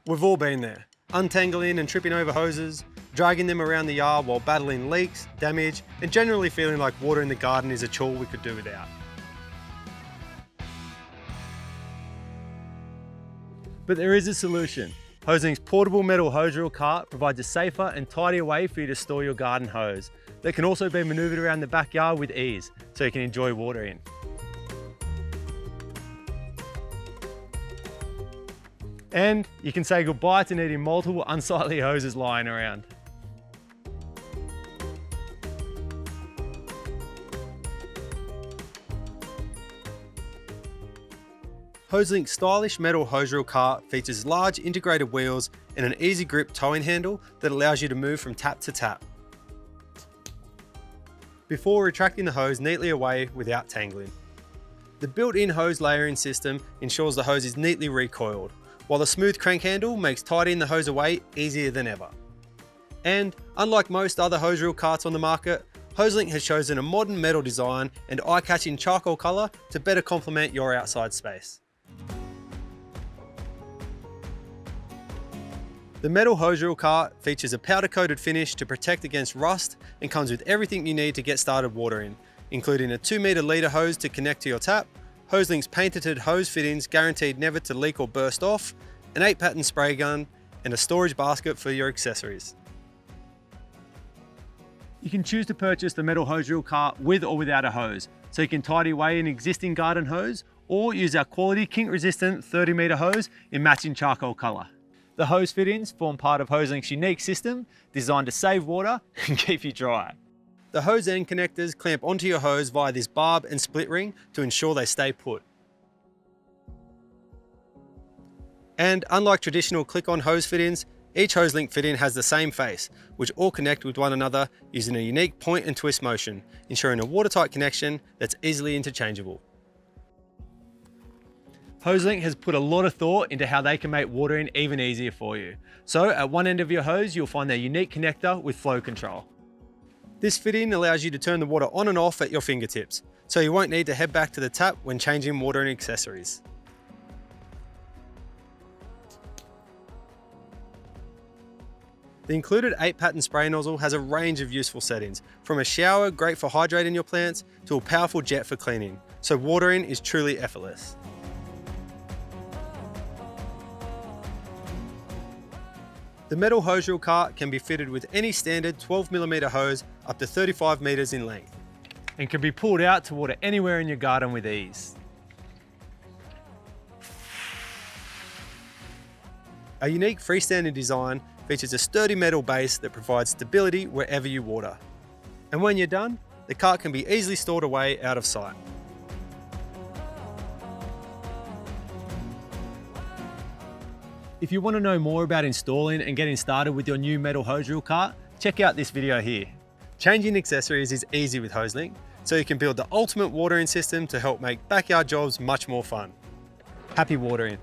We've all been there, untangling and tripping over hoses, dragging them around the yard while battling leaks, damage, and generally feeling like watering the garden is a chore we could do without. But there is a solution. Hoselink's portable metal hose reel cart provides a safer and tidier way for you to store your garden hose that can also be manoeuvred around the backyard with ease, so you can enjoy watering. And you can say goodbye to needing multiple unsightly hoses lying around. Hoselink's stylish metal hose reel cart features large integrated wheels and an easy grip towing handle that allows you to move from tap to tap, before retracting the hose neatly away without tangling. The built-in hose layering system ensures the hose is neatly recoiled, while the smooth crank handle makes tidying the hose away easier than ever. And unlike most other hose reel carts on the market, Hoselink has chosen a modern metal design and eye-catching charcoal colour to better complement your outside space. The metal hose reel cart features a powder-coated finish to protect against rust and comes with everything you need to get started watering, including a 2-metre leader hose to connect to your tap, Hoselink's patented hose fittings guaranteed never to leak or burst off, an 8-pattern spray gun, and a storage basket for your accessories. You can choose to purchase the metal hose reel cart with or without a hose, so you can tidy away an existing garden hose or use our quality kink-resistant 30-metre hose in matching charcoal colour. The hose fittings form part of Hoselink's unique system designed to save water and keep you dry. The hose end connectors clamp onto your hose via this barb and split ring to ensure they stay put. And unlike traditional click-on hose fittings, each Hoselink fitting has the same face, which all connect with one another using a unique point and twist motion, ensuring a watertight connection that's easily interchangeable. Hoselink has put a lot of thought into how they can make watering even easier for you. So at one end of your hose, you'll find their unique connector with flow control. This fitting allows you to turn the water on and off at your fingertips, so you won't need to head back to the tap when changing watering accessories. The included 8-pattern spray nozzle has a range of useful settings, from a shower great for hydrating your plants to a powerful jet for cleaning, so watering is truly effortless. The metal hose reel cart can be fitted with any standard 12mm hose up to 35 metres in length, and can be pulled out to water anywhere in your garden with ease. A unique freestanding design features a sturdy metal base that provides stability wherever you water. And when you're done, the cart can be easily stored away out of sight. If you want to know more about installing and getting started with your new metal hose reel cart, check out this video here. Changing accessories is easy with Hoselink, so you can build the ultimate watering system to help make backyard jobs much more fun. Happy watering!